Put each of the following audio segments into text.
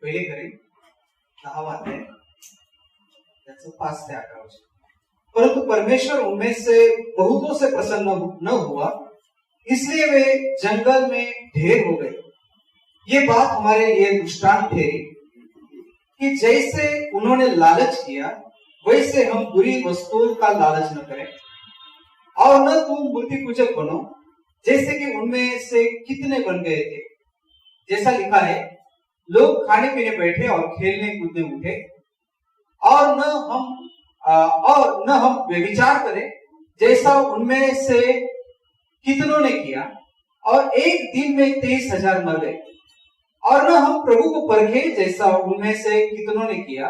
पहले करें 10वां अध्याय त्याचं 5 ते 11 वचन। परंतु परमेश्वर उनमें से बहुतों से प्रसन्न न हुआ, इसलिए वे जंगल में ढेर हो गए। ये बात हमारे लिए दृष्टांत ठहरी कि जैसे उन्होंने लालच किया वैसे हम बुरी वस्तुओं का लालच न करें, और न तुम मूर्ति पूजक बनो जैसे कि उनमें से कितने बन गए थे। जैसा लिखा है, लोग खाने पीने बैठे और खेलने कूदने उठे, और न हम व्यभिचार करें जैसा उनमें से कितनों ने किया, और एक दिन में 23,000 मर गए। और न हम प्रभु को परखे जैसा उनमें से कितनों ने किया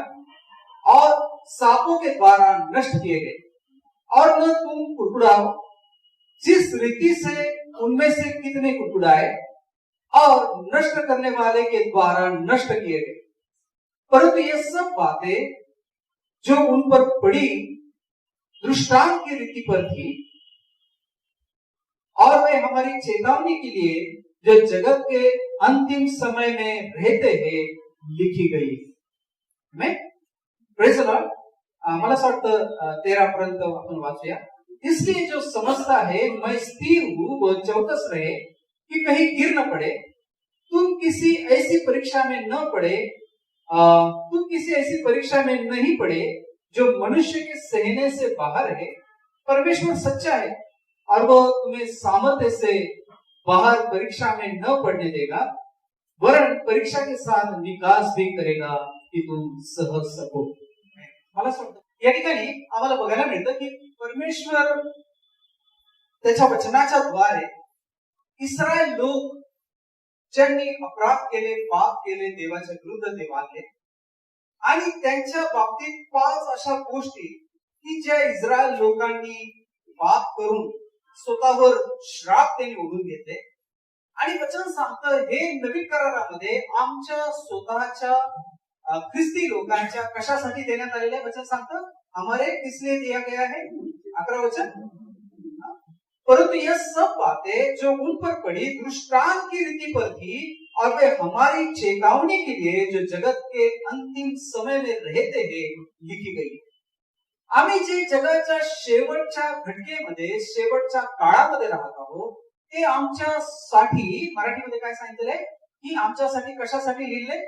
और सांपों के द्वारा नष्ट किए गए। और न तुम कुड़कुड़ाओ जिस रीति से उनमें से कितने कुड़कुड़ाए और नष्ट करने वाले के द्वारा नष्ट किए गए। परंतु ये सब बातें जो उन पर पड़ी दृष्टांत की रीति पर थी, और वे हमारी चेतावनी के लिए जो जगत के अंतिम समय में रहते हैं लिखी गई। मैं प्रेज लॉर्ड, मला असं वाटतं 13 पर्यंत आपण वाचूया। इसलिए जो समझता है मैं स्थिर हूं वो चौकस रहे कि कहीं गिर न पड़े। तुम किसी ऐसी परीक्षा में नहीं पड़े जो मनुष्य के सहने से बाहर है। परमेश्वर सच्चा है और वो तुम्हें सामर्थ्य से बाहर परीक्षा में न पड़ने देगा, वरन परीक्षा के साथ निकास भी करेगा कि तुम सहज सको। मला सांगतो या ठिकाणी आम्हाला बघायला मिळतं की परमेश्वर त्याच्या वचनाच्या द्वारे इस्रायल लोक ज्यांनी अपराध केले, पाप केले, देवाच्या विरुद्ध ते वागले, आणि त्यांच्या बाबतीत 5 अशा गोष्टी की ज्या इस्रायल लोकांनी पाप करून स्वतःवर श्राप त्यांनी ओढून घेतले। आणि वचन सांगतं हे नवीन करारामध्ये आमच्या स्वतःच्या ख्रिस्ती लोकांच्या कशासाठी देण्यात आलेले आहे। वचन सांगतं हमारे किसलिए दिया गया है, 11 वचन। परंतु यह सब बातें जो उन पर पड़ी दृष्टांत की रीति पर थी, और वे हमारी चेतावनी के लिए जो जगत के अंतिम समय में रहते हैं लिखी गई। आम्ही जे जगाच्या शेवटच्या घटकेमध्ये शेवटच्या काळामध्ये राहत आहोत ते आमच्यासाठी, मराठीमध्ये काय सांगितलंय की आमच्यासाठी कशासाठी लिहिले,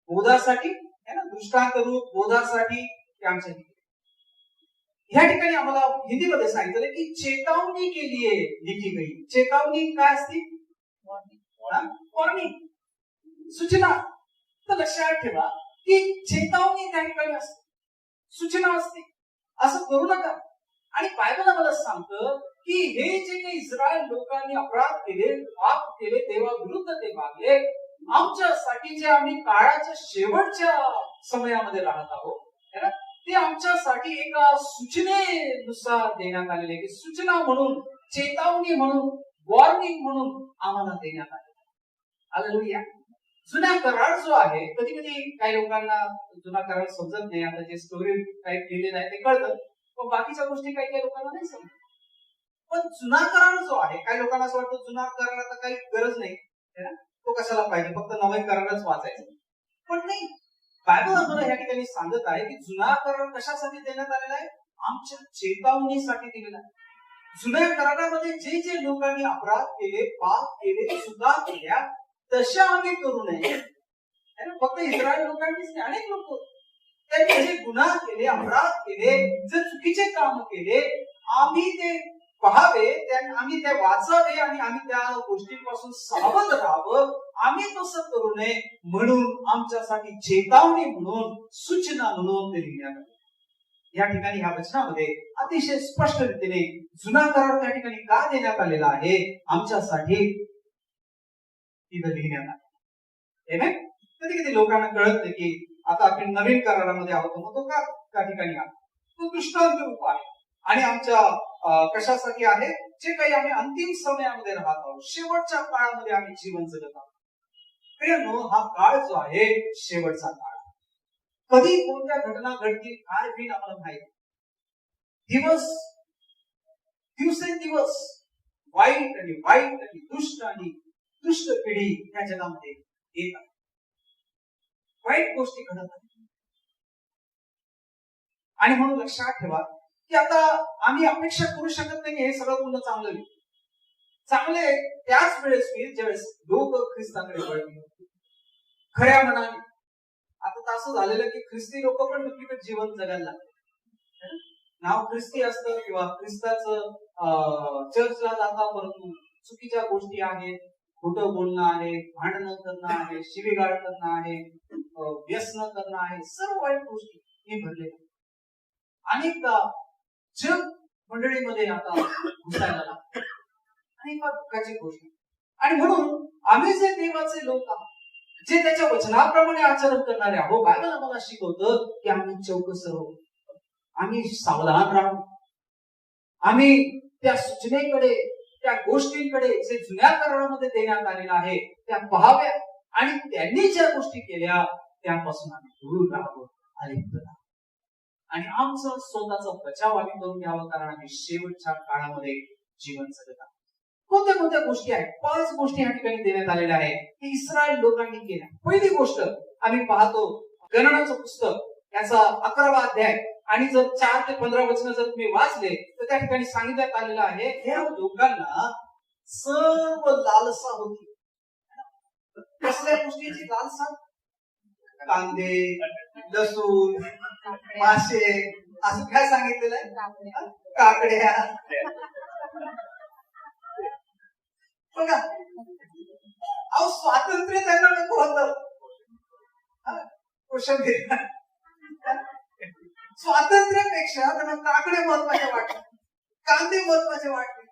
बोधासाठी है ना, दृष्टांत रूप बोधासाठी ते आमच्यासाठी। ह्या ठिकाणी आम्हाला हिंदीमध्ये सांगितलं की चेतावनी के लिए लिखी गई। चेतावनी काय असते, वॉर्निंग, सूचना। तर लक्षात ठेवा की चेतावनी त्या ठिकाणी असते, सूचना असते, असं करू नका। आणि बायबल आम्हाला सांगतं की हे जे काही इस्रायल लोकांनी अपराध केले, पाप केले, देवाविरुद्ध ते वागले, आमच्यासाठी जे आम्ही काळाच्या शेवटच्या समयामध्ये राहत आहोत है ना, ते आमच्यासाठी एका सूचनेनुसार देण्यात आलेले, की सूचना म्हणून, चेतावणी म्हणून, वॉर्निंग म्हणून आम्हाला देण्यात आले। हालेलुया। जुना करार जो आहे, कधी कधी काही लोकांना जुना करार समजत नाही। आता जे स्टोरी टाईप लिहिलेलं आहे ते कळतं, पण बाकीच्या गोष्टी काही लोकांना नाही समजत। पण जुना करार जो आहे, काही लोकांना असं वाटतं जुना कराराचा काही गरज नाही है ना, तो कशाला पाहिजे, फक्त नवीन करारच वाचायचं। पण नाही, बायबल आम्हाला या ठिकाणी सांगत आहे की जुना करार कशासाठी देण्यात आलेला आहे, आमच्या चेतावणीसाठी दिलेला आहे। जुन्या करारामध्ये जे जे लोकांनी अपराध केले, पाप केले, चुका केल्या, तशा आम्ही करू नये। फक्त इस्रायल लोकांनीच नाही, अनेक लोक त्यांनी जे गुन्हा केले, अपराध केले, जे चुकीचे काम केले, आम्ही ते पाहावे, आम्ही ते वाचावे आणि आम्ही त्या गोष्टींपासून सावध राहावं। आम्ही तसं करू नये म्हणून आमच्यासाठी चेतावणी म्हणून, सूचना म्हणून ते लिहिण्यात आले। या ठिकाणी ह्या वचनामध्ये अतिशय स्पष्ट रीतीने जुना करार त्या ठिकाणी का देण्यात आलेला आहे, आमच्यासाठी तिथं लिहिण्यात आले। कधी कधी लोकांना कळत नाही की आता आपण नवीन करारामध्ये आहोत, मग तो का त्या ठिकाणी आहे, तो दृष्टांत रूप आहे आणि आमच्या कशासाठी आहे, जे काही आम्ही अंतिम समयामध्ये राहत आहोत, शेवटच्या काळामध्ये आम्ही जीवन जगत आहोत। प्रियांनो, हा काळ जो आहे शेवटचा काळ, कधी कोणत्या घटना घडतील काय होईल आम्हाला माहिती। दिवसेंदिवस वाईट आणि दुष्ट पिढी या जगामध्ये येत आहे। वाईट गोष्टी घडत आहेत. आणि म्हणून लक्षात ठेवा की आता आम्ही अपेक्षा करू शकत नाही हे सगळं पूर्ण चांगलं होईल. चांगले त्याच वेळेस होईल ज्यावेळेस लोक ख्रिस्ताकडे वळतील खऱ्या मनाने. आता तर असं झालेलं की ख्रिस्ती लोक पण डुप्लिकेट जीवन जगायला लागले. नाव ख्रिस्ती असतं किंवा ख्रिस्ताचं चर्चला जाता, परंतु चुकीच्या गोष्टी आहेत, खोटं बोलणं आहे, भांडणं करणं आहे, शिवीगाळ करणं आहे, व्यसन करणं आहे, सर्व वाईट गोष्टी हे भरले. अनेकदा जग मंडळीमध्ये आता घुसायला लागतं आणि फार दुःखाची गोष्ट. आणि म्हणून आम्ही जे देवाचे लोक आहोत, जे त्याच्या वचनाप्रमाणे आचरण करणारे आहोत, बायबल आम्हाला शिकवतं की आम्ही चौकस राहू, आम्ही सावधान राहू, आम्ही त्या सूचनेकडे, त्या गोष्टींकडे जे जुन्या करारामध्ये देण्यात आलेलं आहे त्या पाहाव्या आणि त्यांनी ज्या गोष्टी केल्या त्यापासून आम्ही दूर राहावं, अलिप्त राहावं आणि आमचा स्वतःचा बचाव आम्ही करून घ्यावा, कारण आम्ही शेवटच्या काळामध्ये जीवन जगत आहोत. कोणत्या कोणत्या गोष्टी आहेत? 5 गोष्टी या ठिकाणी देण्यात आलेल्या आहेत की इस्रायल लोकांनी केल्या. पहिली गोष्ट आम्ही पाहतो गणनाचं पुस्तक याचा 11वा अध्याय आणि जर 4 ते 15 वचन जर तुम्ही वाचले तर त्या ठिकाणी सांगितण्यात आलेलं आहे या लोकांना सर्व लालसा होती. कसल्या गोष्टीची लालसा? कांदे, लसूण, मासे, असं काय सांगितलेलं आहे? काकड्या. बघा, अहो स्वातंत्र्य त्यांना नको होतं. स्वातंत्र्यापेक्षा त्यांना काकडे महत्वाचे वाटले, कांदे महत्वाचे वाटले.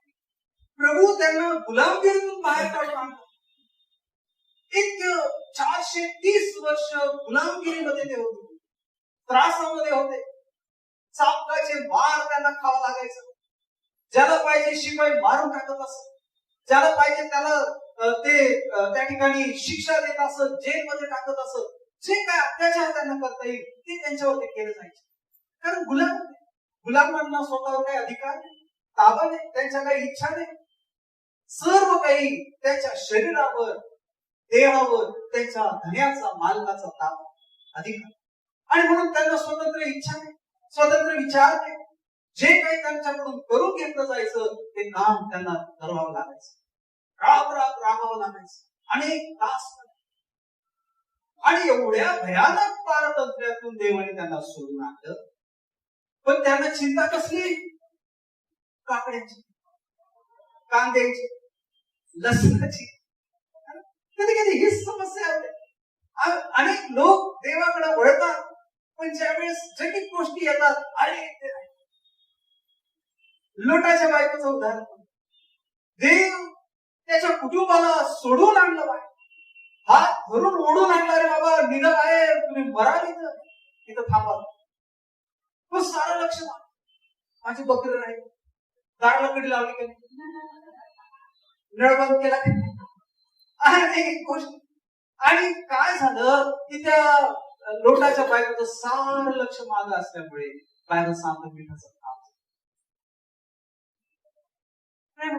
प्रभू त्यांना गुलामगिरीतून बाहेर काढून आणलं. एक 430 वर्ष गुलामगिरीमध्ये ते होते, त्रासामध्ये होते, चापकाचे मार त्यांना खावं लागायचं. ज्याला पाहिजे शिपाई मारून टाकत असत, ज्याला पाहिजे त्याला ते त्या ठिकाणी शिक्षा देत असत, जेलमध्ये टाकत असत. जे काय अत्याचार त्यांना करता येईल ते त्यांच्यावर केलं जायचे, कारण गुलामांना स्वतःवर काही अधिकार नाही, ताबा नाही, त्यांच्या काही इच्छा नाही. सर्व काही त्यांच्या शरीरावर, देहावर त्यांच्या धन्याचा, मालकाचा ताबा, अधिकार. आणि म्हणून त्यांना स्वतंत्र इच्छा नाही, स्वतंत्र विचार नाही. जे काही त्यांच्याकडून करून घेतलं जायचं ते काम त्यांना करावं लागायचं, रागावं लागायचं अनेक तास. आणि एवढ्या भयानक पारतंत्र्यातून देवाने त्यांना सोडून आणलं. पण त्यांना चिंता कसली? काकड्याची, कांद्याची, लसणाची. कधी कधी हीच समस्या होते. अनेक लोक देवाकडे वळतात, पण ज्यावेळेस जगित गोष्टी येतात, अरे लोटाच्या बायकोचं उदाहरण, देव त्याच्या कुटुंबाला सोडून आणलं बाय, हात धरून ओढून आणणारे, बाबा निघा बाहेर, तुम्ही मराल इथं थांबा. पण सारं लक्ष माझी बकरी राहील, दार लकडी लावली का नाही, नळ बंद केला का नाही, अनेक गोष्टी. आणि काय झालं की त्या लोटाच्या बायकोचं सारं लक्ष मागं असल्यामुळे बायको सांगतो मिठाचं काम.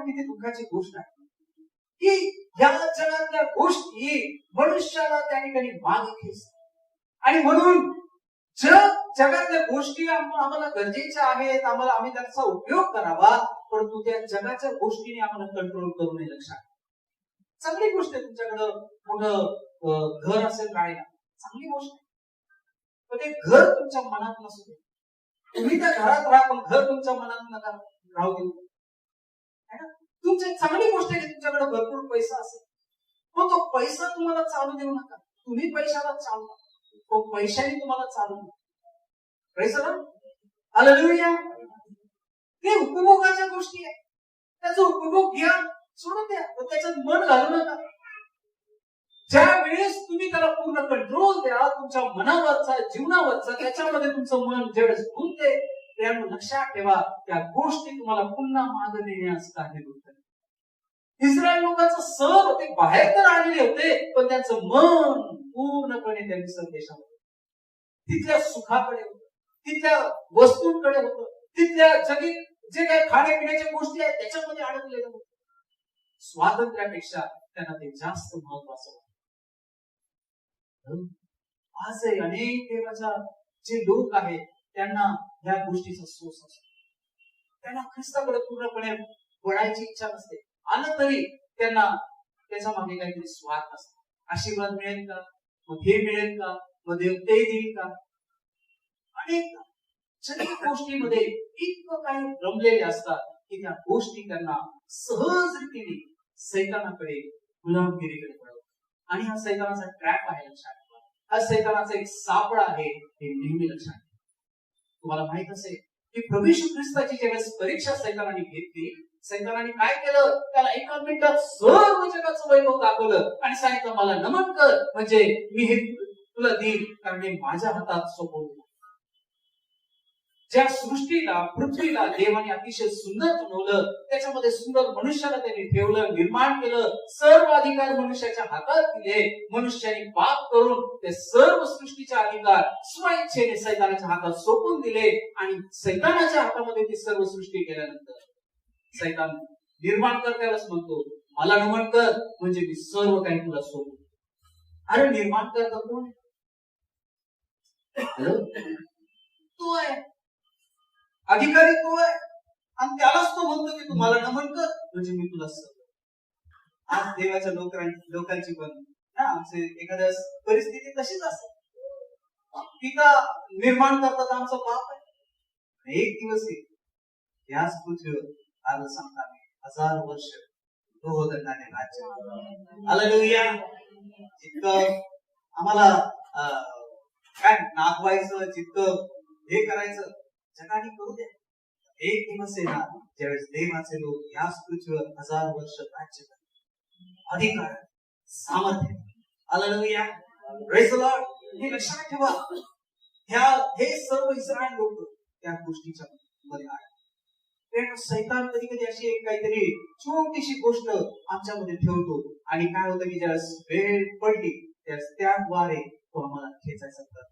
किती दुःखाची गोष्ट आहे की या जगातल्या गोष्टी मनुष्याला त्या ठिकाणी मागे खेचतात. आणि म्हणून जगातल्या गोष्टी आम्हाला गरजेच्या आहेत, आम्ही त्याचा उपयोग करावा, परंतु त्या जगाच्या गोष्टीने आम्हाला कंट्रोल करू नये. लक्षात, चांगली गोष्ट आहे तुमच्याकडं मोठं घर असेल राहायला, चांगली गोष्ट आहे, पण ते घर तुमच्या मनात नसू दे. तुम्ही त्या घरात राहा, पण घर तुमच्या मनात नका राहू देऊ. तुमची चांगली गोष्ट आहे की तुमच्याकडे भरपूर पैसा असेल, पण तो पैसा तुम्हाला चालू देऊ नका. तुम्ही पैशाला चालवा, तो पैशाने तुम्हाला चालू नका. पैसा हालेलुया. ते उपभोगाच्या गोष्टी आहेत, त्याचा उपभोग घ्या, सोडून द्या, त्याच्यात मन घालू नका. ज्या वेळेस तुम्ही त्याला पूर्ण कंट्रोल द्या, तुमच्या मनावरचा, जीवनावरचा, त्याच्यामध्ये तुमचं मन ज्यावेळेस गुंतते, त्यामुळे लक्षात ठेवा त्या गोष्टी तुम्हाला पुन्हा मागे नेण्यास काही होत. इस्रायल लोकांचं सर होते, बाहेर तर आलेले होते, पण त्यांचं मन पूर्णपणे त्यांनी संदेशावर, तिथल्या सुखाकडे होतं, तिथल्या वस्तूंकडे होतं, तिथल्या जगीत जे काही खाण्यापिण्याच्या गोष्टी आहेत त्याच्यामध्ये अडकलेलं होतं. स्वातंत्र्यापेक्षा त्यांना ते जास्त महत्वाचं होतं. आजही अनेक देवाच्या जे लोक आहेत त्यांना या गोष्टीचा सोस असतो. त्यांना ख्रिस्ताकडे पूर्णपणे वळायची इच्छा नसते. आलं तरी त्यांना त्याच्या मागे काहीतरी स्वार्थ असतो. आशीर्वाद मिळेल का, मग हे मिळेल का, मग देव ते देईल का. अनेक गोष्टीमध्ये इतकं काही रमलेले असतात की त्या गोष्टी त्यांना सहज रीतीने सैतानाकडे, गुलामगिरीकडे पडवतात. आणि हा सैतानाचा ट्रॅप आहे, लक्षात ठेवा. हा सैतानाचा एक सापळा आहे, हे नेहमी लक्षात ठेवा. तुम्हाला माहित असेल की प्रभू येशू ख्रिस्ताची ज्यावेळेस परीक्षा सैतानाने घेतली, सैतानाने काय केलं, त्याला एका मिनिटात सर्व जगाचं वैभव दाखवलं आणि सांगितलं मला नमन कर, म्हणजे मी हे तुला देईल, कारण हे माझ्या हातात सोपवलं. ज्या सृष्टीला, पृथ्वीला देवाने अतिशय सुंदर बनवलं, त्याच्यामध्ये सुंदर मनुष्याला त्यांनी ठेवलं, निर्माण केलं, सर्व अधिकार मनुष्याच्या हातात दिले. मनुष्याने पाप करून ते सर्व सृष्टीचे अधिकार स्वइच्छेने सैतानाच्या हातात सोपून दिले आणि सैतानाच्या हातामध्ये ती सर्व सृष्टी केल्यानंतर सैतान निर्माण करत्यालाच म्हणतो मला नमन कर, म्हणजे मी सर्व काही तुला सोपू. अरे निर्माण करता कोण? तो आहे, अधिकारी तो आहे, आणि त्यालाच तो म्हणतो की तू मला नमन कर, म्हणजे मी तुला सर्व. आज देवाच्या लोकांची पण आमचे एखाद्या परिस्थिती तशीच असते. पिता निर्माण करतात आमचं पाप आहे. एक दिवस याच पृथ्वीवर आलं सांगता 1000 वर्ष दोहोदंडाने राज्य. हालेलुया. जितकं आम्हाला काय नागवायचं, जितकं हे करायचं जगाने करू दे. एक दिवस आहे ना ज्यावेळेस देवाचे लोक याच पृथ्वीवर 1000 वर्ष राज्य करतात, अधिकार, सामर्थ्य. हालेलुया. Praise the Lord. हे लक्षात ठेवा, हे सर्व इस्रायल लोक त्या गोष्टीच्या मध्ये आहेत. सैतान कधी कधी अशी एक काहीतरी छोटीशी गोष्ट आमच्यामध्ये ठेवतो आणि काय होतं की ज्यावेळेस वेळ पडली त्याद्वारे तो आम्हाला खेचायचा करतो.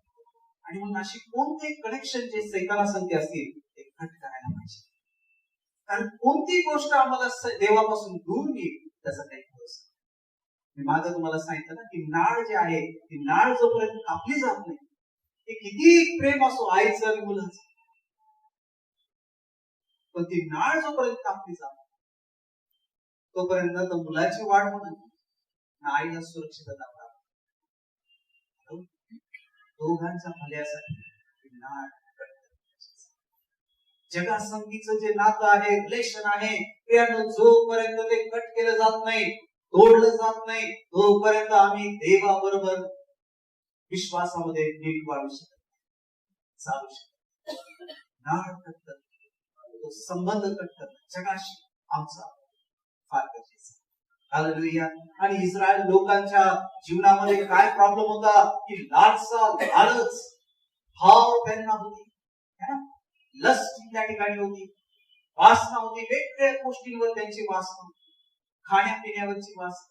आणि मग अशी कोणते कनेक्शन जे सैतानासंगती असतील ते कट करायला पाहिजे. कारण कोणती गोष्ट आम्हाला देवापासून दूर नेईल त्याचा काही खरंच. मी मागं तुम्हाला सांगितलं ना की नाळ जे आहे ती नाळ जोपर्यंत कापली जात नाही, ते किती प्रेम असो आईचं आणि मुलाचं, पण ती नाळ जोपर्यंत कापली जात तोपर्यंत तर मुलाची वाढ होणार, आईला सुरक्षितता प्राप्त. दोघांच्या भल्यासाठी नाळ. जगासंगीचं जे नातं आहे, रिलेशन आहे, जोपर्यंत ते कट केलं जात नाही, तोडलं जात नाही, तोपर्यंत आम्ही देवाबरोबर विश्वासामध्ये नीट वाढू शकत, चालू शकत. नाळ कट, तो संबंध कट जगाशी आमचा फार गरजेचा. हालेलुया. आणि इस्रायल लोकांच्या जीवनामध्ये काय प्रॉब्लेम होता की लालसा, लालच, भाव त्यांना होती, लस्ट त्या ठिकाणी होती, वासना होती, वेगवेगळ्या गोष्टींवर त्यांची वासना, खाण्यापिण्यावरची वासना,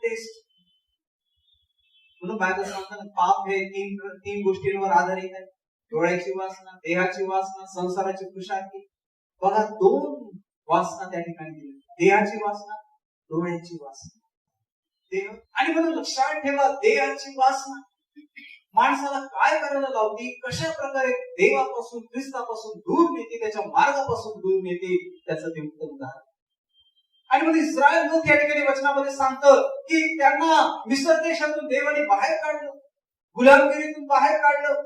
टेस्ट. म्हणून बायबल सांगताना पाप हे तीन गोष्टींवर आधारित आहे. डोळ्याची वासना, देहाची वासना, संसाराची खुशाली. बघा 2 वासना त्या ठिकाणी दिली, देहाची वासना, डोळ्याची वासना. देह. आणि म्हणून लक्षात ठेवा, देहाची वासना माणसाला काय करायला लावती, कशा प्रकारे देवापासून, ख्रिस्तापासून दूर नेते, त्याच्या मार्गापासून दूर नेते, त्याचं ते उत्तम उदाहरण. आणि मग इस्रायल लोक या ठिकाणी वचनामध्ये सांगतं की त्यांना मिस्र देशातून देवाने बाहेर काढलं, गुलामगिरीतून बाहेर काढलं,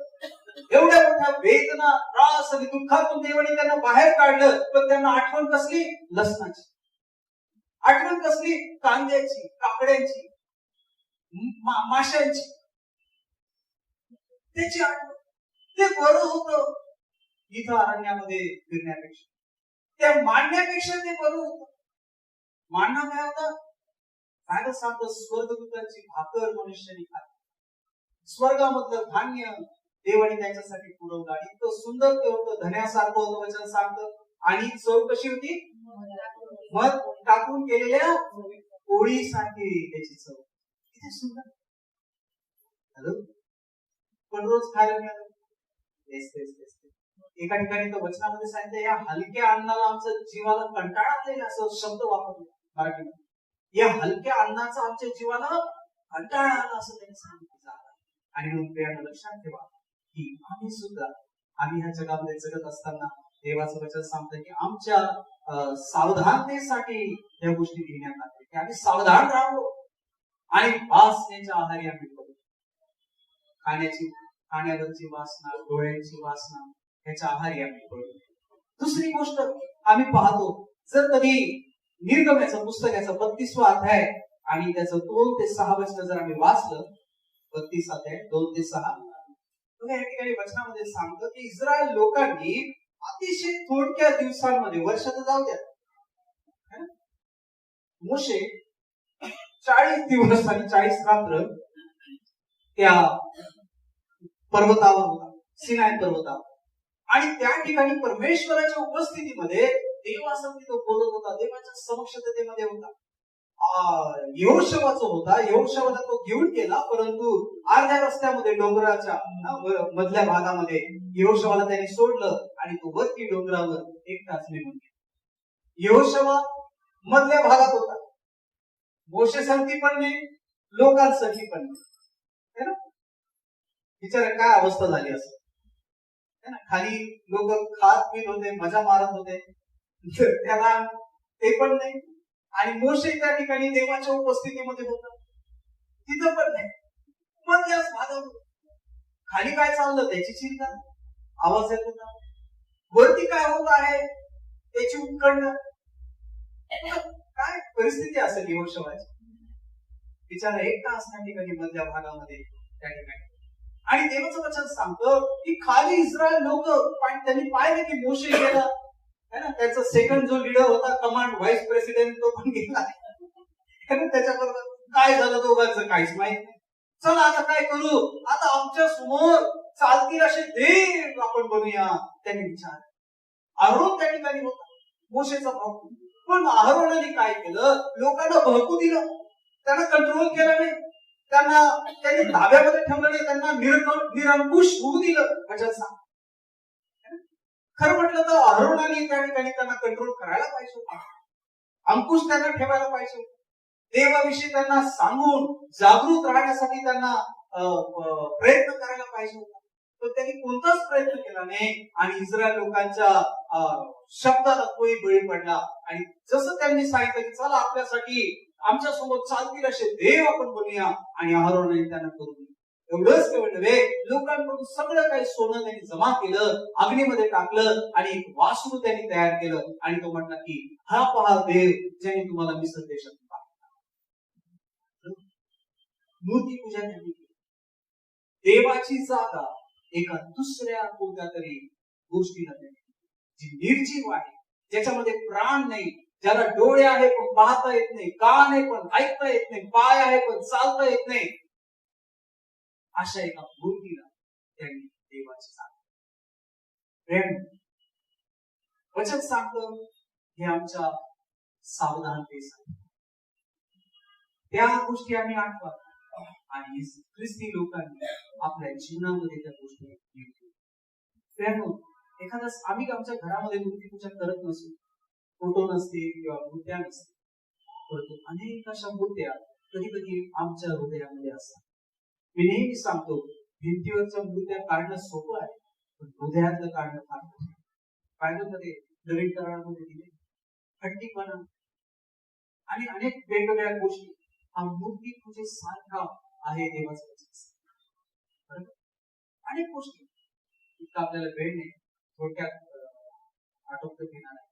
एवढ्या मोठ्या वेदना, त्रास आणि दुःखातून देवाने त्यांना बाहेर काढलं. पण त्यांना आठवण कसली? लसणाची. आठवण कसली? कांद्याची, काकड्यांची, माशांची. त्याची आठवण. ते बरं होतं इथं अरण्यामध्ये फिरण्यापेक्षा, त्या मांडण्यापेक्षा ते बरं होतं. मांडणं काय होतं? काय सांगतं, स्वर्गदूतांची भाकर मनुष्याने खाल्ली, स्वर्गामधलं धान्य देवाने त्यांच्यासाठी पुरवलं. आणि इतकं सुंदर ते होतं, धन्यासारखं होतं वचन सांगतं. आणि चव कशी होती? मध टाकून केलेल्या पोळीसारखी त्याची चव. किती सुंदर. हॅलो, पण रोज खायला मिळालं तेच. एका ठिकाणी तर वचनामध्ये सांगितलं, या हलक्या अन्नाला आमचं जीवाला कंटाळा आलेला, असं शब्द वापरला मराठीमध्ये. या हलक्या अन्नाचा आमच्या जीवाला कंटाळा आला असं त्यांनी सांगितलं. आणि म्हणून प्रियांनो लक्षात ठेवा की आम्ही ह्या जगामध्ये जगत असताना देवाचं वचन सांगतं की आमच्या सावधानतेसाठी या गोष्टी लिहिण्यात आल्या की आम्ही सावधान राहावं आणि वासनेच्या आहारी आम्ही पडू. खाण्यावरची वासना, डोळ्यांची वासना ह्याच्या आहारी आम्ही पडू. दुसरी गोष्ट आम्ही पाहतो, जर कधी निर्गमनाचं पुस्तकाचा 32वा अध्याय आणि त्याचं 2 ते 6 वचन जर आम्ही वाचलं, 32 अध्याय 2 ते 6, या ठिकाणी वचनामध्ये सांगतं की इस्रायल लोकांनी अतिशय थोडक्या दिवसांमध्ये, वर्षात जाऊ द्या, मोशे 40 दिवस आणि 40 रात्र त्या पर्वतावर होता, सिनाय पर्वतावर, आणि त्या ठिकाणी परमेश्वराच्या उपस्थितीमध्ये देव असं तो बोलत होता, देवाच्या समक्षतेमध्ये होता. यहोशुवाचा होता, यहोशुवाला तो घेऊन गेला, परंतु अर्ध्या रस्त्यामध्ये डोंगराच्या मधल्या भागामध्ये यहोशुवाला त्यांनी सोडलं आणि तो वरती डोंगरावर एकटाच निघून गेला. यहोशुवा मधल्या भागात होता, मोशेसारखी पण नाही, लोकांसारखी पण नाही. विचारा काय अवस्था झाली असं. खाली लोक खात पीत होते, मजा मारत होते, त्याला ते पण नाही. आणि मोशे त्या ठिकाणी देवाच्या उपस्थितीमध्ये होता, तिथं पण नाही. मग याच भागावर खाली काय चाललं त्याची चिंता, आवाज येत होता, वरती काय होत आहे त्याची उत्कंठा. काय परिस्थिती असेल यहोशुवाची. बिचारा एकटा असण्या ठिकाणी मधल्या भागामध्ये त्या ठिकाणी. आणि देवाचं वचन सांगतं की खाली इस्रायल लोक त्यांनी पाहिलं की मोशे गेला, है ना, त्याचा सेकंड जो लीडर होता, कमांड व्हाईस प्रेसिडेंट, तो पण गेला. त्याच्याबरोबर काय झालं दोघांचं काहीच माहित नाही. चला आता काय करू, आता आमच्या समोर चालतील असे देव आपण बनूया, त्यांनी विचार. अहरोन त्या ठिकाणी होता, मोशेचा भाऊ. पण अहरोनाने काय केलं, लोकांना भडकू दिलं, त्यांना कंट्रोल केलं नाही, त्यांनी ताब्यामध्ये ठेवलं नाही, त्यांना निरंकुश होऊ दिलं. वचन सांग, खरं म्हटलं तर अहरोनाने त्या ठिकाणी त्यांना कंट्रोल करायला पाहिजे होता, अंकुश त्यांना ठेवायला पाहिजे होता, देवाविषयी त्यांना सांगून जागृत राहण्यासाठी त्यांना प्रयत्न करायला पाहिजे होता. पण त्यांनी कोणताच प्रयत्न केला नाही आणि इस्रायल लोकांच्या शब्दाला कोणी बळी पडला. आणि जसं त्यांनी सांगितलं की चला आपल्यासाठी आमच्या सोबत चालतील असे देव आपण बनूया, आणि अहरोनाने त्यांना करून दिलं. एवढंच केवळ नव्हे, लोकांकडून सगळं काही सोनं त्यांनी जमा केलं, अग्नीमध्ये टाकलं आणि एक वासरू त्यांनी तयार केलं, आणि तो म्हटला की हा पहा देव ज्याने तुम्हाला मिस्र देशात मूर्ती पूजा त्यांनी केली. देवाची जागा एका दुसऱ्या कोणत्या तरी गोष्टीला त्यांनी, जी निर्जीव आहे, ज्याच्यामध्ये प्राण नाही, ज्याला डोळे आहे पण पाहता येत नाही, कान आहे पण ऐकता येत नाही, पाय आहे पण चालता येत नाही, अशा एका मूर्तीला त्यांनी देवाची जागा. वचन सांगतं हे आमच्या सावधानतेसाठी, त्या गोष्टी आम्ही आठवा आणि ख्रिस्ती लोकांनी आपल्या जीवनामध्ये त्या गोष्टी घेतल्या. एखादा आम्ही आमच्या घरामध्ये मूर्तीपूजा करत नसतो, फोटो नसते किंवा मूर्त्या नसते, परंतु अनेक अशा मूर्त्या कधी कधी आमच्या हृदयामध्ये असतात. मी नेहमी सांगतो, भिंतीवरच्या मूर्त्या काढणं सोपं आहे, पण हृदयातलं काढणं फार कठीण. बायबलमध्ये नवीन करारामध्ये दिले हट्टीपणा आणि अनेक वेगवेगळ्या गोष्टी हा मूर्ती पूजेसारखा आहे. देवाचं वचन अनेक गोष्टी इतका आपल्याला वेळ नाही, थोडक्यात आटोपत घेणार आहे.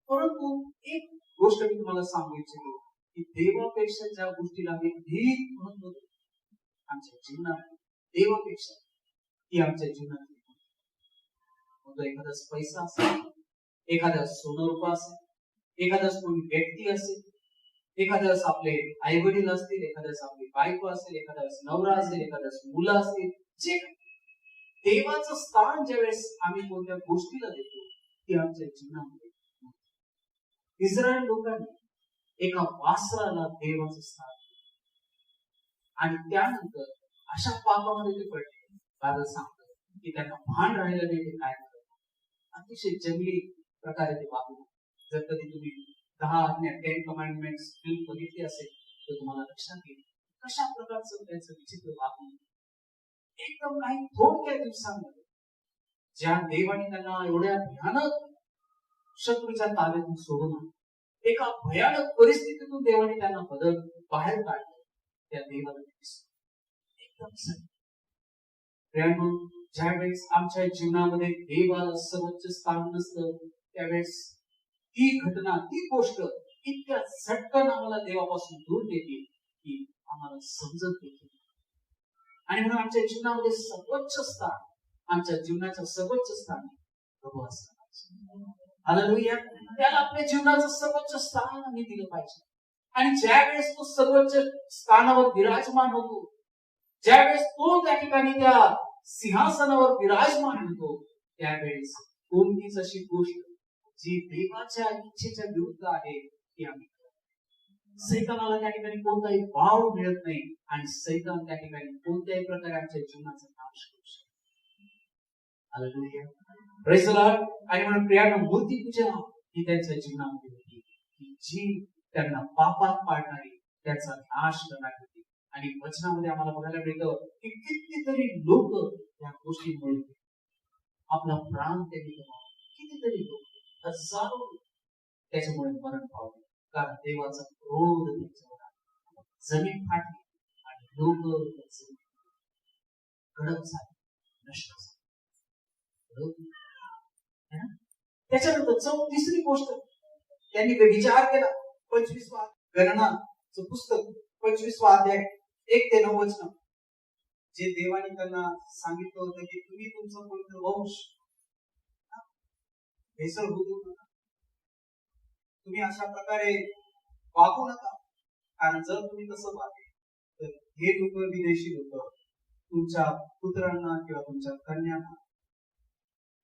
परंतु एक गोष्ट मी तुम्हाला सांगू इच्छितो की देवापेक्षा ज्या गोष्टीला आम्ही अधिक महत्व देतो आमच्या जीवनात, देवापेक्षा ती आमच्या जीवनात मग एखादा पैसा असेल, एखादा सोनं रुपा असेल, एखादा कोणी व्यक्ती असेल, एखाद्या आपले आई वडील असतील, एखाद्या आपली बायको असेल, एखाद्या नवरा असेल, एखाद्या मुलं असतील, जे देवाचं स्थान ज्यावेळेस आम्ही कोणत्या गोष्टीला देतो ती आमच्या जीवनामध्ये. इस्रायल लोकांनी एका वासराला देवाचं स्थान आणि त्यानंतर अशा पापामध्ये ते पडले. बायबल सांगतं की त्यांना भान राहिलं नाही ते काय करत. अतिशय जंगली प्रकारे ते वागले. जर कधी तुम्ही 10 आज्ञा 10 कमांडमेंट्स फिल्म बघितली असेल तर तुम्हाला लक्षात येईल कशा प्रकारचं त्यांचं विचित्र वागणूक. एकदम काही थोडक्या दिवसांमध्ये ज्या देवाने त्यांना एवढ्या भयानक शत्रूच्या ताब्यातून सोडून एका भयानक परिस्थितीतून देवाने त्यांना बाहेर काढलं, त्या देवाला एकदम ज्यावेळेस आमच्या जीवनामध्ये देवाला सर्वोच्च स्थान नसतं, त्यावेळेस ती घटना, ती गोष्ट इतक्या झटकन आम्हाला देवापासून दूर नेते की आम्हाला समजत देखील. आणि म्हणून आमच्या जीवनामध्ये सर्वोच्च स्थान, आमच्या जीवनाचं सर्वोच्च स्थान प्रभू असतं. हालेलुया. त्याला आपल्या जीवनाचं सर्वोच्च स्थान आम्ही दिलं पाहिजे. आणि ज्यावेळेस तो सर्वोच्च स्थानावर विराजमान होतो, ज्यावेळेस तो त्या ठिकाणी त्या सिंहासनावर विराजमान होतो, त्यावेळेस कोणतीच अशी गोष्ट जी देवाच्या इच्छेच्या विरुद्ध आहे ती आम्ही सैतानाला त्या ठिकाणी कोणताही वाव मिळत नाही आणि सैतान त्या ठिकाणी कोणत्याही प्रकारे आमच्या जीवनाचा नाश करू शकतो. हालेलुया. Praise the Lord. आणि म्हणून प्रियानो, मूर्तीपूजा ही त्यांच्या जीवनामध्ये होती की जी त्यांना पापात पाडणारी, त्याचा नाश करणारी होती. आणि वचनामध्ये आम्हाला बघायला मिळतं की कितीतरी लोक या गोष्टीमुळे आपला प्राण त्यांनी गमावला. कितीतरी लोक, हजारो त्याच्यामुळे मरण पावले. कारण देवाचा क्रोध त्यांच्यावर आला, जमीन फाटली आणि लोक कडक झाले, नष्ट झाले. त्याच्यानंतर तिसरी गोष्ट त्यांनी विचार केला. 25वा गणनाचं पुस्तक 25वा अध्याय 1 ते 9 वचन, जे देवाने त्यांना सांगितलं होतं की तुम्ही तुमचं पवित्र वंश भेसळ होऊ नका, तुम्ही अशा प्रकारे वागू नका, कारण जर तुम्ही तसं वागले तर हे लोक, विदेशी लोक, तुमच्या पुत्रांना किंवा तुमच्या कन्यांना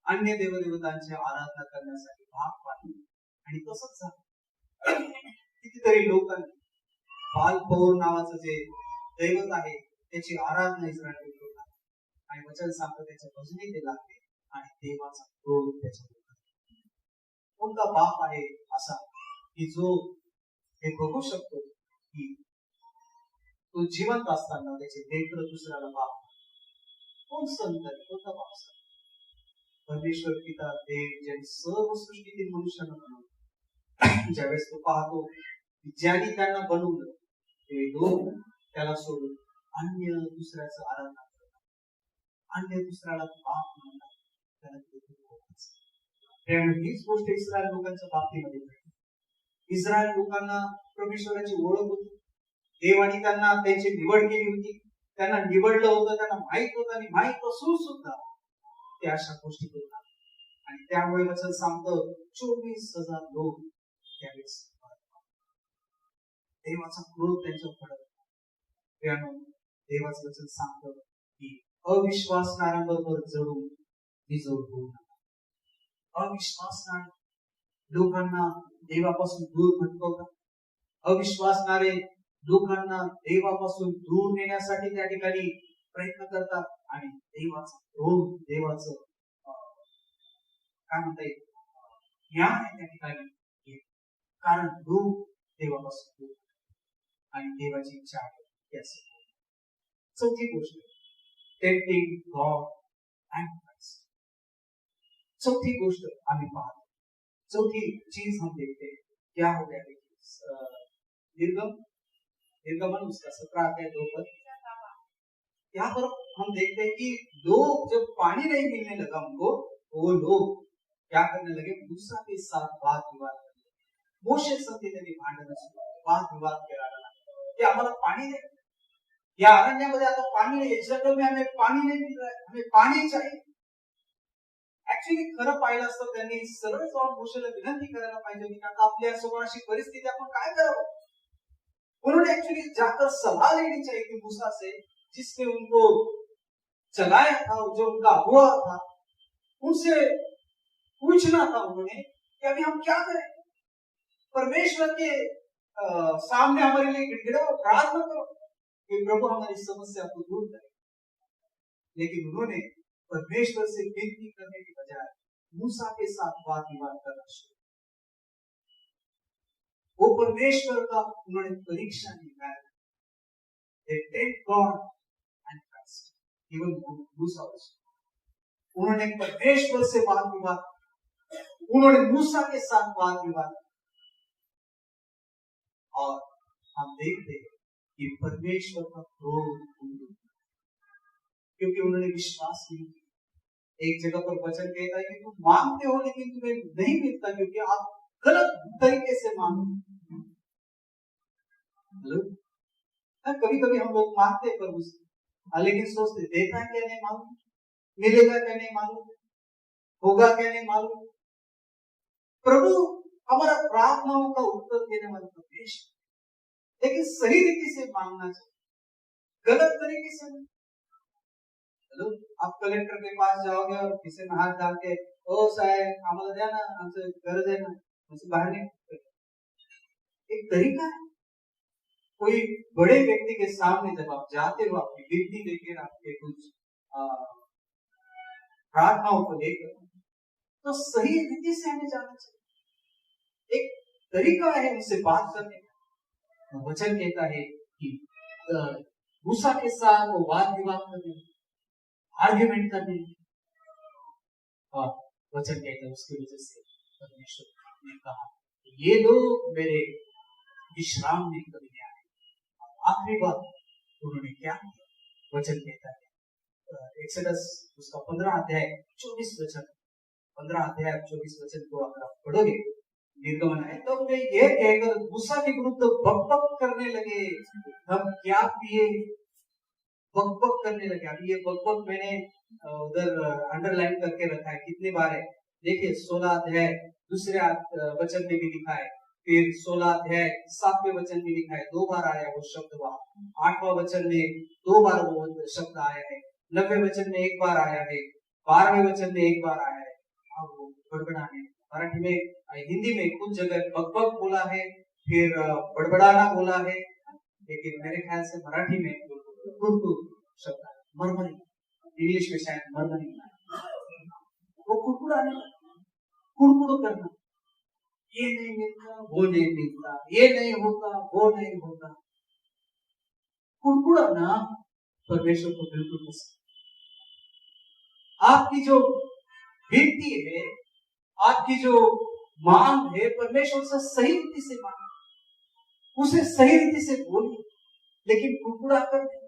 अन्य देवदेवतांची आराधना करण्यासाठी भाग पाडले. आणि तसंच झालं. कितीतरी लोकांनी बाल-पौर नावाचं जे दैवत आहे त्याची आराधना इस्रायल लोक आणि वचन सांगतं त्याच्या भजनी ते लागले आणि देवाचा क्रोध त्याच्यावर. कोणता बाप आहे असा की जो हे बघू शकतो की तो जिवंत असताना त्याचे लेकर दुसऱ्याला बाप? कोण संत? कोणता बाप? परमेश्वर पिता देव, ज्यांनी सर्व सृष्टीतील मनुष्यांना बनवलं. ज्यावेळेस तो पाहतो की ज्यांनी त्यांना बनवलं ते लोक त्याला सोडून अन्य दुसऱ्याचं आराधना करतात, अन्य दुसऱ्याला बाप म्हणतात, त्याला हीच गोष्ट इस्रायल लोकांच्या बाबतीमध्ये घडली. इस्रायल लोकांना परमेश्वराची ओळख होती, देवाने त्यांना त्यांची निवड केली होती, त्यांना निवडलं होतं, त्यांना माहित होतं. आणि माहित असून सुद्धा ते अशा गोष्टी करतात. आणि त्यामुळे वचन सांगतं 24,000 लोक त्यावेळेस देवाचा क्रोध त्यांच्यावर पडत. देवाचं वचन सांगतं की अविश्वासणाऱ्यांबरोबर जळून विजळ होऊ नका. अविश्वासणारे लोकांना देवापासून दूर भटकवतात, अविश्वासणारे लोकांना देवापासून दूर नेण्यासाठी त्या ठिकाणी प्रयत्न करतात. आणि देवाचा क्रोध, देवाचं काय म्हणता येईल, ज्ञान आहे त्या ठिकाणी. कारण लोक देवापासून दूर आणि देवाची इच्छा आहे. चौथी गोष्ट, टेम्पटिंग गॉड अँड क्राइस्ट. चौथी गोष्ट आम्ही पाहतो, चौथी चीज हम देखते हैं क्या हो गया. निर्गमन उसका 17 अध्याय 2 पर यहाँ पर हम देखते हैं कि लोग जब पानी नहीं मिलने लगा उनको, वो लोग क्या करने लगे, मूसा के साथ वाद विवाद करने लगे. मोशे संगती त्यांनी भांडण वाद विवाद करायला लागले की आम्हाला पाणी दे, या अरण्यामध्ये आता पाणी नाही, जंगल में हमें पाणी नहीं मिल रहा है, हमें पाणी चाहिए. ऍक्च्युअली खरं पाहिलं असतं त्यांनी सरळ जाऊन मोशेला विनंती करायला पाहिजे होती, आता आपल्या समोर अशी परिस्थिती, आपण काय करावं. उन्होंने एक्चुअली जाकर सलाह लेनी चाहिए थी मूसा से, जिसने उनको चलाया था, जो उनका अगुआ था, उनसे पूछना था उन्होंने कि अभी हम क्या करें. परमेश्वर के सामने हमारे लिए गिड़गिड़ाओ, प्रार्थना करो कि प्रभु हमारी समस्या को दूर करे. लेकिन उन्होंने परमेश्वर से विनती करने की बजाय मूसा के साथ वाद विवाद करना शुरू. वो परमेश्वर का उन्होंने परीक्षा निकाला. they tempt God and Christ. Even Musa also. उन्होंने परमेश्वर से वाद विवाद, उन्होंने मूसा के साथ वाद विवाद, और हम देखते हैं कि परमेश्वर का क्रोध, क्योंकि उन्होंने विश्वास नहीं किया। एक जगह पर वचन कहता है कि तुम मांगते हो लेकिन तुम्हें नहीं मिलता क्योंकि आप गलत तरीके से मांगते। हेलो, कभी कभी हम लोग मांगते हैं प्रभु से, लेकिन सोचते देता क्या नहीं मालूम, मिलेगा क्या नहीं मालूम, होगा क्या नहीं मालूम। प्रभु हमारा प्रार्थनाओं का उत्तर देने वाला परमेश्वर, लेकिन सही रीति से मांगना चाहिए, गलत तरीके से। हेलो, आप कलेक्टर के पास जाओगे और किसी में हाथ डाल के, ओ साहब आम्हाला द्या ना, हमसे गरज है ना, हमसे बाहर नहीं। एक तरीका है। कोई बड़े व्यक्ति के सामने जब आप जाते हो, आपकी विनती लेकर, आपके कुछ प्रार्थनाओं को लेकर, तो सही रीति से हमें जाना चाहिए। एक तरीका है उनसे बात करने का। वचन कहता है कि मूसा के साथ वो वाद विवाद करने, आर्ग्यूमेंट करने, और वचन कहता है उसकी वजह से परमेश्वर ने कहा ये लोग मेरे विश्राम में कभी नहीं आए। आखिरी बात उन्होंने क्या किया? वचन कहता है एक्सोडस उसका 15 अध्याय 24 वचन, 15 अध्याय 24 वचन को अगर आप पढ़ोगे, निर्गमन है, तो वे यह कहकर मूसा के विरुद्ध बकबक करने लगे, हम क्या पिए, बकबक करने लगे। अभी ये बकबक मैंने उधर अंडरलाइन करके रखा है, कितनी बार है देखिए। 16 अध्याय दूसरे वचन में भी लिखा है, फिर 16 अध्याय 7वें वचन में लिखा है, 2 बार आया वो शब्द वहां। 8वां वचन में 2 बार वो शब्द आया है, 9वें वचन में 1 बार आया है, 12वें वचन में 1 बार आया है। अब वो बड़बड़ाने, मराठी में, हिंदी में कुछ जगह बकबक बोला है, फिर बड़बड़ाना बोला है, लेकिन मेरे ख्याल से मराठी में कुरकुर शब्द है, मरमरी, इंग्लिश में शायद मरमरी। वो कुड़कुड़ाने, कुड़कुड़ करना, ये नहीं मिलता, वो नहीं मिलता, ये नहीं होता, वो नहीं होता। कुड़कुड़ाना परमेश्वर को बिल्कुल पसंद। आपकी जो विनती है, आपकी जो मांग है, परमेश्वर से सही रीति से मांग, उसे सही रीति से बोलिए, लेकिन कुड़कुड़ा कर दे।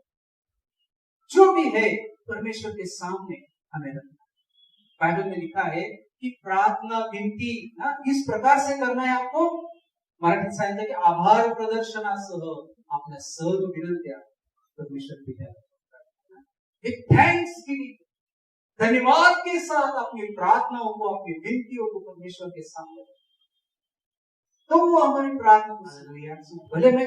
जो भी है परमेश्वर के सामने हमें रखना। बाइबल में लिखा है कि प्रार्थना विनती इस प्रकार से करना है आपको। मराठी सांगितलं की आभार प्रदर्शनासह आपल्या सर्व विनंत्या परमेश्वर के एक थैंक्स गिविंग, धन्यवाद के साथ अपनी प्रार्थनाओं को, अपनी विनतियों को परमेश्वर के सामने, तो वो हमारी प्रार्थना। भले मैं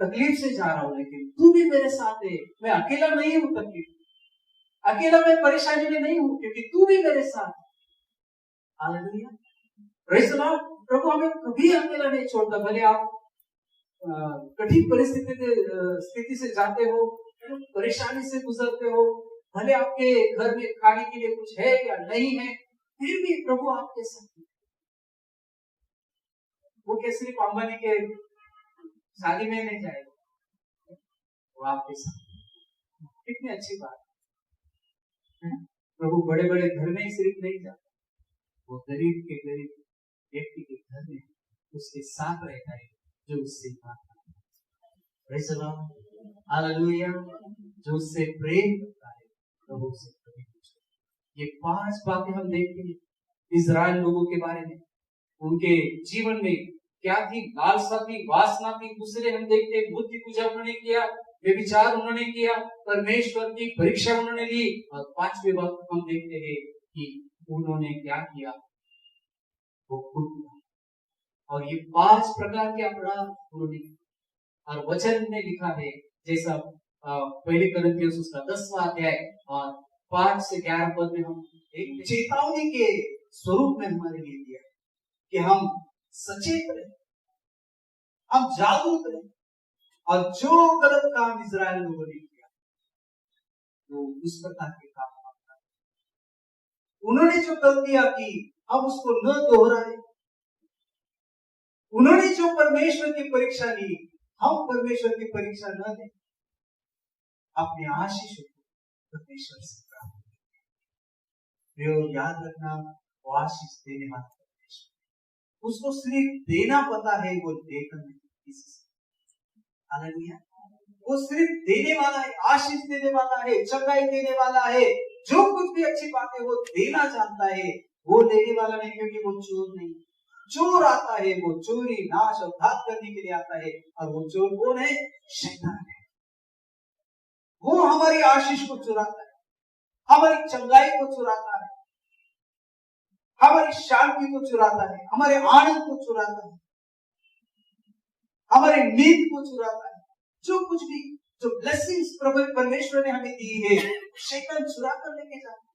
तकलीफ से जा रहा हूं, लेकिन तू भी मेरे साथ है, मैं अकेला नहीं हूं, तकलीफ अकेला मैं परेशानी में नहीं हूं, क्योंकि तू भी मेरे साथ। Hallelujah, praise the lord. प्रभु हमें कभी अकेला नहीं छोड़ता। भले आप कठिन स्थिति से जाते हो, परेशानी से गुजरते हो, भले आपके घर में खाने के लिए कुछ है या नहीं है, फिर भी प्रभु आपके साथ। वो क्या सिर्फ अंबानी के शादी में नहीं जाएगा, वो आपके साथ। कितनी अच्छी बात है। प्रभु बड़े बड़े घर में सिर्फ नहीं जाता, वो गरीब के गरीब व्यक्ति के घर में उसके साथ रहता है, जो उससे बात करता है। Praise the Lord, hallelujah. जो उससे प्रेम करता है, प्रभु से कभी पूछो। ये 5 बातें हम देखते हैं इजराइल लोगों के बारे में। उनके जीवन में क्या थी? लालसा थी, वासना थी। दूसरे हम देखते हैं मूर्ति पूजा उन्होंने किया, व्यभिचार उन्होंने किया, परमेश्वर की परीक्षा उन्होंने ली, और 5वीं बात हम देखते हैं कि उन्होंने क्या किया, वो खुद। और ये 5 प्रकार के अपराध उन्होंने किए। और वचन में लिखा है, जैसा पहले कोरिन्थियों उसका 10वां अध्याय और 5 से 11 पद में हम एक चेतावनी के स्वरूप में हमारे लिए दिया कि हम सचेत रहे, हम जागरूक रहे, और जो गलत काम इजराइल लोगों ने किया, वो उस प्रकार के काम करना। उन्होंने जो गलतियां की, हम उसको न दोहराए। उन्होंने जो परमेश्वर की परीक्षा ली, हम परमेश्वर की परीक्षा न दें। अपने आशीष को परमेश्वर से प्राप्त करें। याद रखना, वो आशीष देने वाला परमेश्वर, उसको सिर्फ देना पता है, वो देकर नहीं किसी से। हालेलुया। वो सिर्फ देने वाला है, आशीष देने वाला है, चंगाई देने वाला है, जो कुछ भी अच्छी बात है वो देना चाहता है। वो लेने वाला नहीं, क्योंकि वो चोर नहीं। चोर आता है, वो चोरी, नाश और घात करने के लिए आता है, और वो चोर कौन है? शैतान है। वो हमारी आशीष को चुराता है, हमारी चंगाई को चुराता है, हमारी शांति को चुराता है, हमारे आनंद को चुराता है, हमारे नींद को चुराता है। जो कुछ भी, जो ब्लेसिंग्स परमेश्वर ने हमें दी है, शैतान चुरा कर लेके जाता है।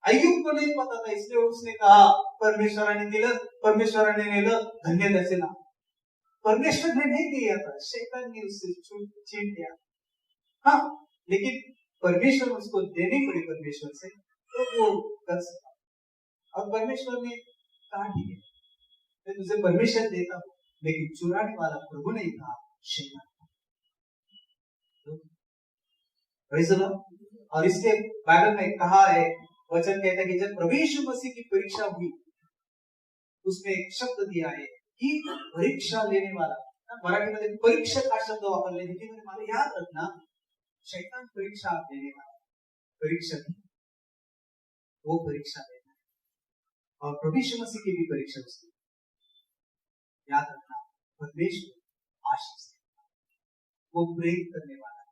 अय्यूब को नहीं पता था, इसलिए उसने कहा परमेश्वराने दिलं, परमेश्वराने नेलं, धन्य त्याचे नाव। परमेश्वर ने नहीं दिया था, शैतान ने उससे छीन लिया। हाँ, लेकिन परमेश्वर उसको देनी पड़ी परमेश्वर से, तो वो कर सका। और परमेश्वर ने कहा ठीक है, मैं तुझे परमिशन देता हूँ, लेकिन चुराने वाला प्रभु नहीं था, शैतान। और इसके बाइबल में कहा है, वचन कहता है कि जब प्रभु यीशु मसीह की परीक्षा हुई, उसमें एक शब्द दिया है कि परीक्षा लेने वाला। मराठी में परीक्षा का शब्द वापरले, लेकिन मला याद रखना, शैतान परीक्षा लेने वाला, परीक्षा नहीं, वो परीक्षा लेना है। और प्रभु यीशु मसीह की भी परीक्षा उसकी। याद रखना, परमेश्वर आशीष देने वाला, वो प्रेम करने वाला है,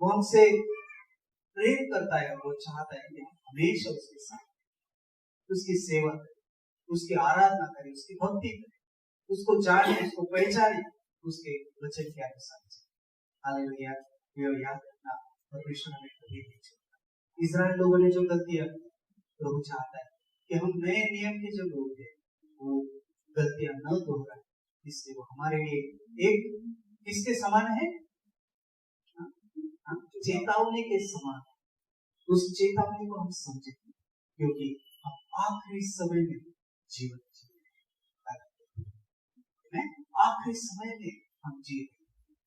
वो हमसे प्रेम करता है। वो चाहता है कि हम हमेशा उसके साथ, उसकी सेवा करें, उसकी आराधना करें, उसकी भक्ति करें, उसको जाने, उसको पहचाने, उसके वचन के अनुसार। हालेलुया। याद रखना, परमेश्वर हमें कभी नहीं छोड़ता। इस्राएल लोगों ने जो गलतियां, प्रभु चाहता है कि हम नए नियम के जो लोग हैं, वो गलतियां न दोहराएं। इसलिए वो हमारे लिए एक किसके समान है? चेतावनी के समान। उस चेतावनी को हम समझें, क्योंकि हम आखिरी समय में जीवन जी रहे हैं। आखिरी समय में हम जी रहे हैं,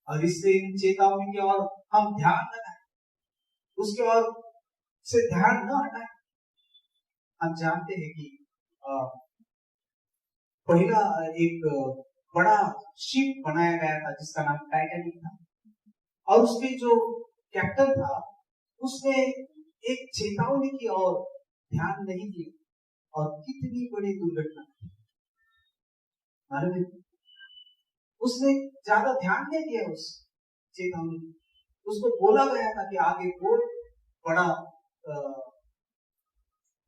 और इसलिए इन चेतावनी की ओर हम ध्यान लगाएं, उसके ओर से ध्यान न हटाएं। हम जानते हैं कि पहला एक बड़ा शिप बनाया गया था जिसका नाम टाइटैनिक था, और उसके जो कैप्टन था, उसने एक चेतावनी की ओर ध्यान नहीं दिया, और कितनी बड़ी दुर्घटना थी। मालूम है, उसने ज्यादा ध्यान नहीं दिया उस चेतावनी। उसको बोला गया था कि आगे बहुत बड़ा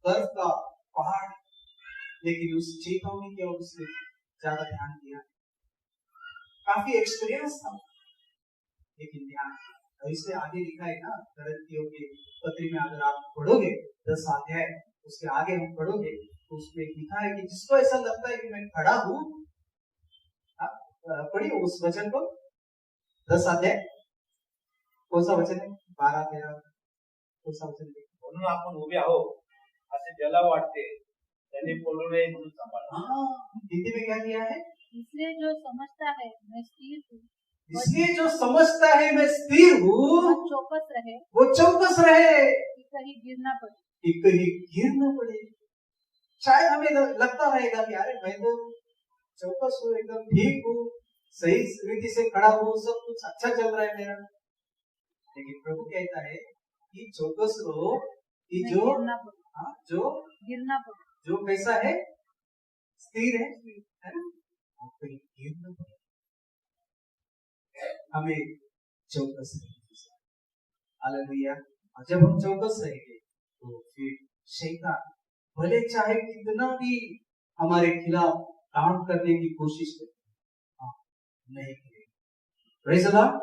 बर्फ का पहाड़, लेकिन उस चेतावनी की ओर उसने ज्यादा ध्यान दिया। काफी एक्सपीरियंस था, लेकिन ध्यान। और इससे आगे लिखा है ना, गलतियों के पत्र में अगर आप पढ़ोगे 10 अध्याय, उसके आगे हम पढ़ोगे तो उसमें लिखा है कि जिसको ऐसा लगता है कि मैं खड़ा हूं, पढ़िए उस वचन को, 10 अध्याय, कौन सा वचन है? 12-13, कौन सा वचन है? म्हणून आपण उभे आहो असे ज्याला वाटते त्याने पळू नये म्हणून सांभाळा। हिंदी में क्या किया है? इसलिए जो समझता है मैं स्थिर हूँ, इसलिए जो समझता है मैं स्थिर हूँ, वो चौकस रहे, वो चौकस रहे, कि कहीं गिरना पड़े, कि कहीं गिर न पड़े। शायद हमें लगता रहेगा कि अरे मैं तो चौकस हूँ, एकदम ठीक हूँ, सही रीति से खड़ा हूँ, सब कुछ अच्छा चल रहा है मेरा। लेकिन प्रभु कहता है कि चौकस रहो, कि जो गिरना पड़े, जो गिरना पड़े, जो कैसा है, स्थिर है ना, वो कहीं गिर न पड़े। हमें चौकस रहेंगे। हालेलुया। और जब हम चौकस रहेंगे तो फिर शैतान भले चाहे कितना भी हमारे खिलाफ काम करने की कोशिश करे, नहीं करेगा। Praise the Lord.